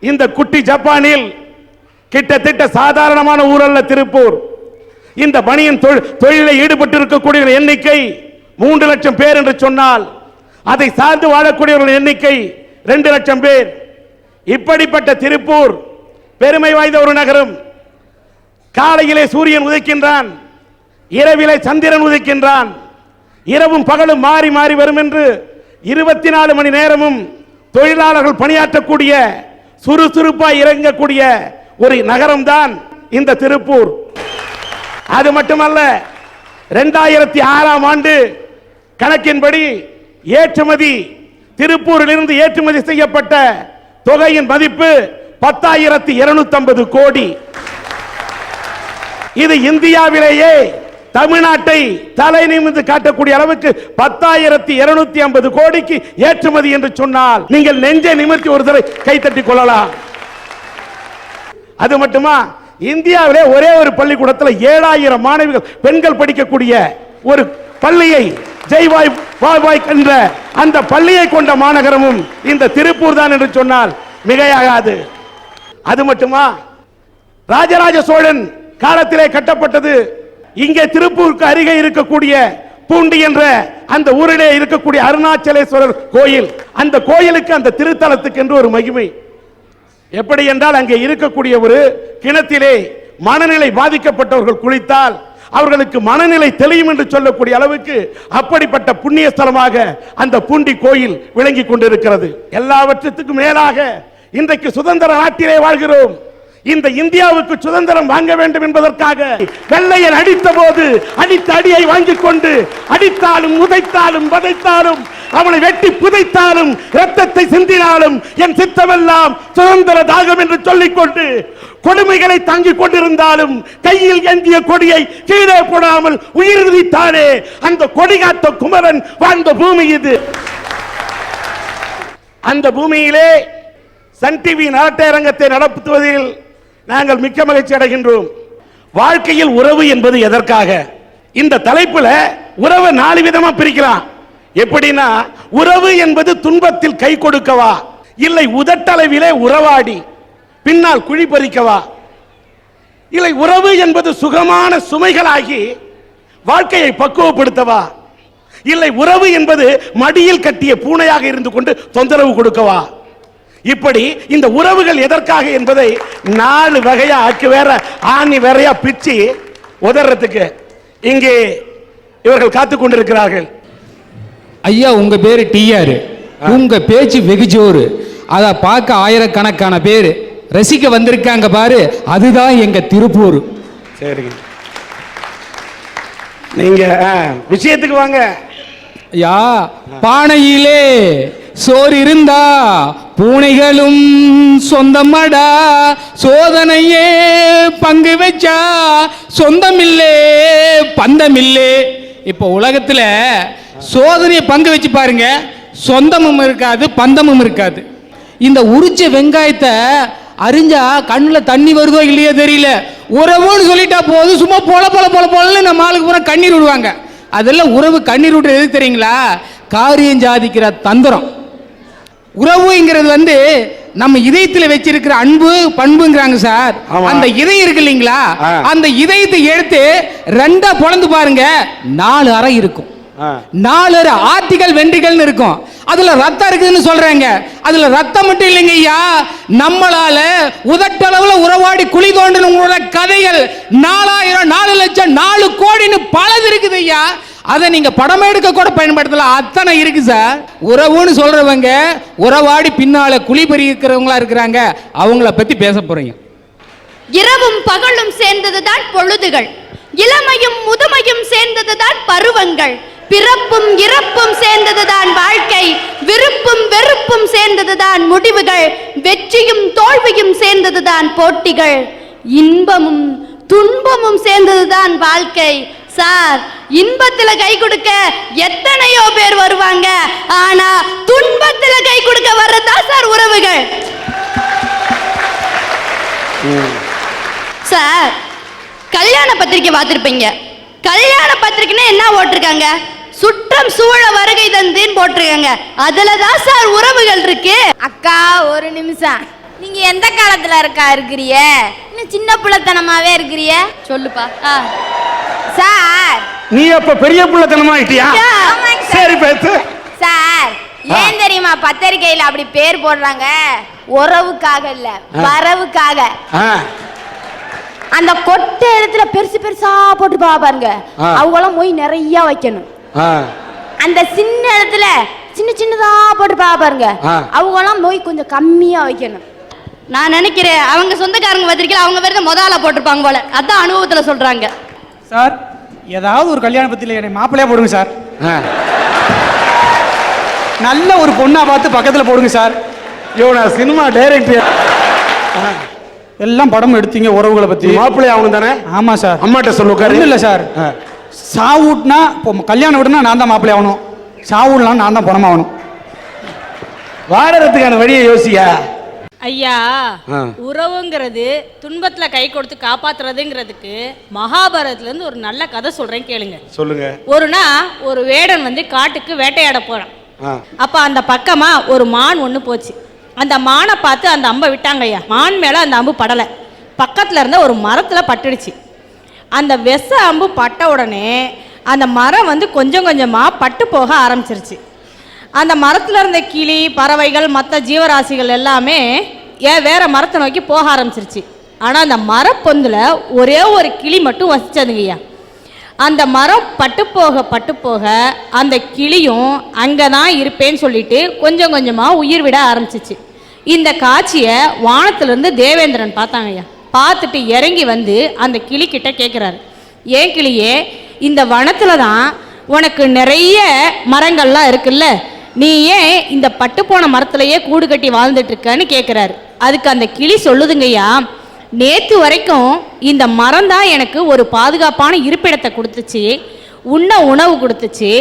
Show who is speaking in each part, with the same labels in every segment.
Speaker 1: இந்த குட்டி ஜப்பானில் கிட்டத்தட்ட சாதாரணமான ஊரல்ல திருப்பூர். இந்த பனியன் தொழிலில் ஈடுபட்டு இருக்கக்கூடிய எண்ணிக்கை 3 லட்சம் பேர் என்று சொன்னால் அதை சார்ந்து வாழக்கூடியவர்கள் எண்ணிக்கை 2 லட்சம் பேர். இப்படிப்பட்ட திருப்பூர் பெருமை வாய்ந்த ஒரு நகரம். காலையிலே சூரியன் உதிக்கின்றான், இரவிலே சந்திரன் உதிக்கின்றான், இரவும் பகலும் மாறி மாறி வரும் என்று 24 மணி நேரமும் தொழிலாளர்கள் பணியாற்றக்கூடிய சுறுசுறுப்பாய் இறங்கக்கூடிய ஒரு நகரம் தான் இந்த திருப்பூர். அது மட்டுமல்ல, 2006ஆம் ஆண்டு கணக்கின்படி ஏற்றுமதி திருப்பூரில் இருந்து ஏற்றுமதி செய்யப்பட்ட தொகையின் மதிப்பு 10,250 கோடி. இது இந்தியாவிலேயே தமிழ்நாட்டை தலை நிமிர்ந்து காட்டக்கூடிய அளவுக்கு 10,250 கோடிக்கு ஏற்றுமதி என்று சொன்னால் நீங்கள் நெஞ்சை நிமிர்த்தி ஒரு தடவை கைத்தட்டி கொள்ளலாம். அது மட்டுமா, இந்தியாவிலே ஒரே ஒரு பள்ளிக்கூடத்தில் 7,000 மாணவிகள் பெண்கள் படிக்கக்கூடிய ஒரு பள்ளியை ஜெய்வாய் என்ற அந்த பள்ளியை கொண்ட மாநகரமும் இந்த திருப்பூர் தான் என்று சொன்னால் மிகையாகாது. அது மட்டுமா, ராஜராஜ சோழன் காலத்திலே கட்டப்பட்டது இங்கே திருப்பூருக்கு அருகே இருக்கக்கூடிய பூண்டி என்ற அந்த ஊரிலே இருக்கக்கூடிய அருணாச்சலேஸ்வரர் கோயில். அந்த கோயிலுக்கு, அந்த திருத்தலத்துக்கு என்று ஒரு மகிமை. எப்படி என்றால், அங்கே இருக்கக்கூடிய ஒரு கிணத்திலே மனநிலை பாதிக்கப்பட்டவர்கள் குளித்தால் அவர்களுக்கு மனநிலை தெளியும் என்று சொல்லக்கூடிய அளவுக்கு அப்படிப்பட்ட புண்ணிய ஸ்தலமாக அந்த பூண்டி கோயில் விளங்கி கொண்டிருக்கிறது. எல்லாவற்றுக்கும் மேலாக இன்றைக்கு சுதந்திர நாட்டிலே வாழ்கிறோம். இந்த இந்தியாவுக்கு சுதந்திரம் வாங்க வேண்டும் என்பதற்காக வெள்ளையன் அடித்த போது அடித்த அடியை வாங்கிக் கொண்டு அடித்தாலும் உதைத்தாலும் வதைத்தாலும் அவனை வெட்டி புதைத்தாலும் இரத்தத்தை சிந்தினாலும் என் சித்தமெல்லாம் சுதந்திர தாகம் என்று சொல்லிக்கொண்டு கொடுமைகளை தாங்கிக் கொண்டிருந்தாலும் கையில் ஏந்திய கொடியை கீழே போடாமல் உயிர் விதித்தானே அந்த கொடிகாத்த குமரன் வாழ்ந்த பூமி இது. அந்த பூமியிலே சன் டிவி நாட்டரங்கத்தை நடத்துவதில் நாங்கள் மிக்க மகிழ்ச்சி அடைகின்றோம். வாழ்க்கையில் உறவு என்பது எதற்காக? இந்த தலைப்புல உறவை 4 விதமா பிரிக்கலாம். எப்படின்னா, உறவு என்பது துன்பத்தில் கை கொடுக்கவா, இல்லை உதட்டளவிலே உறவாடி பின்னால் குழி பறிக்கவா, இல்லை உறவு என்பது சுகமான சுமைகளாகி வாழ்க்கையை பக்குவப்படுத்தவா, இல்லை உறவு என்பது மடியில் கட்டிய பூனையாக இருந்து கொண்டு தொந்தரவு கொடுக்கவா. இப்படி இந்த உறவுகள் எதற்காக என்பதை 4 வகையா ஆக்கி வேற ஆணி வேறையா பிச்சு உதறதுக்கு இங்கே இவர்கள் காத்துக் கொண்டிருக்கிறார்கள்.
Speaker 2: ஐயா, உங்க பேரு டிஆர், உங்க பேச்சு வெகு ஜோறு. அத பார்க்க ஆயிரக்கணக்கான பேர் ரசிக்க வந்திருக்காங்க பாரு, அதுதான் எங்க திருப்பூர்.
Speaker 1: சரி, நீங்க விஷயத்துக்கு வாங்க.
Speaker 2: ஐயா, பானையிலே சோறு இருந்தா பூனைகளும் சொந்தமடா, சோதனையே பங்கு வச்சா சொந்தமில்லே பந்தமில்லே. இப்போ உலகத்துல சோதனையை பங்கு வச்சு பாருங்க, சொந்தமும் இருக்காது பந்தமும் இருக்காது. இந்த உரிச்ச வெங்காயத்தை அறிஞ்சா கண்ணுல தண்ணி வருதோ இல்லையோ தெரியல, உறவுன்னு சொல்லிட்டா போது சும்மா பொல பொல பொல பொலன்னு நம்ம ஆளுக்கு பூரா கண்ணீர் விடுவாங்க. அதெல்லாம் உறவு கண்ணீர் விட்டு எது தெரியுங்களா? காரியம் சாதிக்கிற தந்திரம். உறவுங்கிறது நம்ம இதயத்தில் வச்சிருக்கிற அன்பு பண்புங்கிறாங்க சார். அந்த இதயம் இருக்கு இல்லைங்களா, அந்த இதயத்தை எடுத்து 2ஆ பொளந்து பாருங்க, 4 அறை இருக்கும். 4 ஆர்டிகல் வென்ட்ரிகல் இருக்கும். அதுல ரத்தம் இருக்குதுன்னு சொல்றாங்க. அதுல ரத்தம் மட்டும் இல்லைங்க ஐயா, நம்மளால உதட்டளவுல உறவாடி குழி தோண்டினவங்களோட கதைகள் 4,000 4 லட்சம் 4 கோடின்னு பலது இருக்குது ஐயா. அதை நீங்க படம் எடுக்க கூட பயன்படுத்தலாம், அத்தனை இருக்கு சார். உறவுன்னு சொல்றவங்க உறவாடி பின்னால குழி பறிக்கிறவங்களா இருக்கிறாங்க, அவங்கள பத்தி பேச போறீங்க.
Speaker 3: இரவும் பகலும் சேர்ந்ததுதான் பொழுதுகள், இளமையும் முதுமையும் சேர்ந்ததுதான் பருவங்கள், பிறப்பும் இறப்பும் சேர்ந்ததுதான் வாழ்க்கை, விருப்பும் வெறுப்பும் சேர்ந்ததுதான் முடிவுகள், வெற்றியும் தோல்வியும் சேர்ந்ததுதான் போட்டிகள், இன்பமும் துன்பமும் சேர்ந்ததுதான் வாழ்க்கை. சார், இன்பத்துல கை கொடுக்க எத்தனையோ பேர் வருவாங்க, ஆனா துன்பத்துல கை கொடுக்க வர்றதா சார் உறவுகள். சார், கல்யாண பத்திரிக்கை பார்த்திருப்பீங்க. கல்யாண பத்திரிக்கைன்னா என்ன போட்டிருக்காங்க? சுற்றம் சூழ வருகை தந்தேன்னு போட்டிருக்காங்க. அதுலதான் சார் உறவுகள் இருக்கு.
Speaker 4: அக்கா ஒரு நிமிஷம், நீங்க எந்த காலத்துல இருக்கிறிய? இன்னும் சின்ன பிள்ளைத்தனமாவே இருக்கிறிய. சொல்லுப்பா. சார்
Speaker 1: நீ அப்ப பெரிய பிள்ளைத்தனமா ஆயிட்டியா?
Speaker 4: ஆமாங்க சார்.
Speaker 1: சரி பேசு.
Speaker 4: சார் ஏன் தெரியுமா பத்திரிக்கையில அப்படி பேர் போடுறாங்க? உறவுக்காக இல்ல, வரவுக்காக. அந்த கொட்டை இடத்துல பெருசு பெருசா போட்டு பாருங்க, அவங்களாம் போய் நிறைய வைக்கணும். அந்த சின்ன இடத்துல சின்ன சின்னதா போட்டு பாருங்க, அவங்களாம் போய் கொஞ்சம் கம்மியா வைக்கணும்.
Speaker 3: நான் நினைக்கிறேன் அவங்க சொந்தக்காரங்க பத்திரிக்கையில அவங்க பேர் தான் முதல்ல போட்டிருப்பாங்க போல, அதான் அனுபவத்துல சொல்றாங்க.
Speaker 2: சார் ஏதாவது ஒரு கல்யாண பத்திரிக்கையில என்னை மாப்பிள்ளையா போடுங்க சார். நல்ல ஒரு பொண்ணா பார்த்து பக்கத்துல போடுங்க சார்.
Speaker 1: இவனா சினிமா டைரக்டர்
Speaker 2: எல்லாம் படம் எடுத்தீங்க உறவுகளை பத்தி.
Speaker 1: மாப்பிள்ளை அவங்க தானே?
Speaker 2: ஆமா சார்.
Speaker 1: அம்மாட்ட சொல்லுக்காரு.
Speaker 2: இல்ல சார், சாவுட்னா இப்போ கல்யாணம் விடுனா நான் தான் மாப்பிள்ளை ஆகணும், சாவுடலாம் நான் தான் பணமாகணும்.
Speaker 1: வாடறதுக்கான வழியை யோசியா
Speaker 5: ஐயா. உறவுங்கிறது துன்பத்துல கை கொடுத்து காப்பாத்துறதுங்கிறதுக்கு மகாபாரதத்துல இருந்து ஒரு நல்ல கதை சொல்றேன் கேளுங்க.
Speaker 1: சொல்லுங்க.
Speaker 5: ஒரு வேடன் வந்து காட்டுக்கு வேட்டையாட போறான். அப்ப அந்த பக்கமா ஒரு மான் ஒண்ணு போச்சு. அந்த மானை பார்த்து அந்த அம்பை விட்டாங்க ஐயா. மான் மேல அந்த அம்பு படலை, பக்கத்துல இருந்த ஒரு மரத்துல பட்டுடுச்சு. அந்த விஷ அம்பு பட்ட உடனே அந்த மரம் வந்து கொஞ்சம் கொஞ்சமா பட்டு போக ஆரம்பிச்சிருச்சு. அந்த மரத்துல இருந்த கிளி, பறவைகள், மற்ற ஜீவராசிகள் எல்லாமே வேற மரத்தை நோக்கி போக ஆரம்பிச்சிருச்சு. ஆனா அந்த மரப்பொந்துல ஒரே ஒரு கிளி மட்டும் வசிச்சதுங்கய்யா. அந்த மரம் பட்டு போக அந்த கிளியும் அங்கதான் இருப்பேன்னு சொல்லிட்டு கொஞ்சம் கொஞ்சமா உயிர் விட ஆரம்பிச்சிச்சு. இந்த காட்சியை வானத்திலிருந்து தேவேந்திரன் பார்த்தாங்கய்யா. பார்த்துட்டு இறங்கி வந்து அந்த கிளி கிட்ட கேட்குறாரு, ஏன் கிளியே, இந்த வனத்துல தான் உனக்கு நிறைய மரங்கள்லாம் இருக்குல்ல, நீ ஏன் இந்த பட்டு போன மரத்திலேயே கூடு கட்டி வாழ்ந்துட்டு இருக்கன்னு கேட்குறாரு. அதுக்கு அந்த கிளி சொல்லுதுங்கய்யா, நேற்று வரைக்கும் இந்த மரம் தான் எனக்கு ஒரு பாதுகாப்பான இருப்பிடத்தை கொடுத்துச்சு, உண்ண உணவு கொடுத்துச்சு.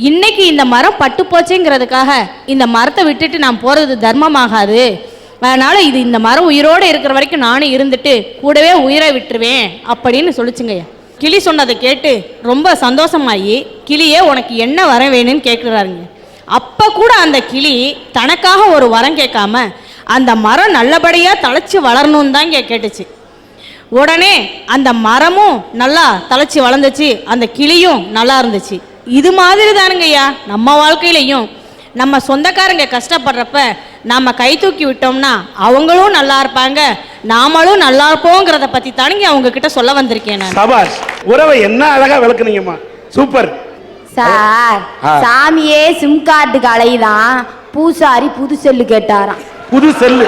Speaker 5: இன்னைக்கு இந்த மரம் பட்டு போச்சுங்கிறதுக்காக இந்த மரத்தை விட்டுட்டு நான் போகிறது தர்மமாகாது. அதனால் இந்த மரம் உயிரோடு இருக்கிற வரைக்கும் நானும் இருந்துட்டு கூடவே உயிரை விட்டுருவேன் அப்படின்னு சொல்லிச்சுங்கய்யா. கிளி சொன்னதை கேட்டு ரொம்ப சந்தோஷமாயி, கிளியே உனக்கு என்ன வரம் வேணும்னு கேட்குறாருங்க. அப்போ கூட அந்த கிளி தனக்காக ஒரு வரம் கேட்காம அந்த மரம் நல்லபடியாக தழைச்சி வளரணும்னு தான் கேட்டுச்சு. உடனே அந்த மரமும் நல்லா தழைச்சி வளர்ந்துச்சு, அந்த கிளியும் நல்லா இருந்துச்சு. இது மாதிரி தானுங்கய்யா நம்ம வாழ்க்கையிலையும் நம்ம சொந்தக்காரங்க கஷ்டப்படுறப்ப நாம் கை தூக்கி விட்டோம்னா அவங்களும் நல்லா இருப்பாங்க, நாமளும் நல்லா இருப்போங்கிறத பற்றி தானுங்க அவங்க கிட்ட சொல்ல வந்திருக்கேன் நான்.
Speaker 1: சபாஷ், உறவை என்ன அழகா விளக்குனீங்கம்மா, சூப்பர்.
Speaker 4: சார் சாமியே சிம் கார்டுக்கு அலைதான், பூசாரி புது செல்லு கேட்டாராம்.
Speaker 1: புது செல்லு,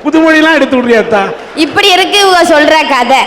Speaker 1: புதுமொழிலாம் எடுத்து விடுறியாத்தா?
Speaker 4: இப்படி இருக்கு இவங்க சொல்ற கதை.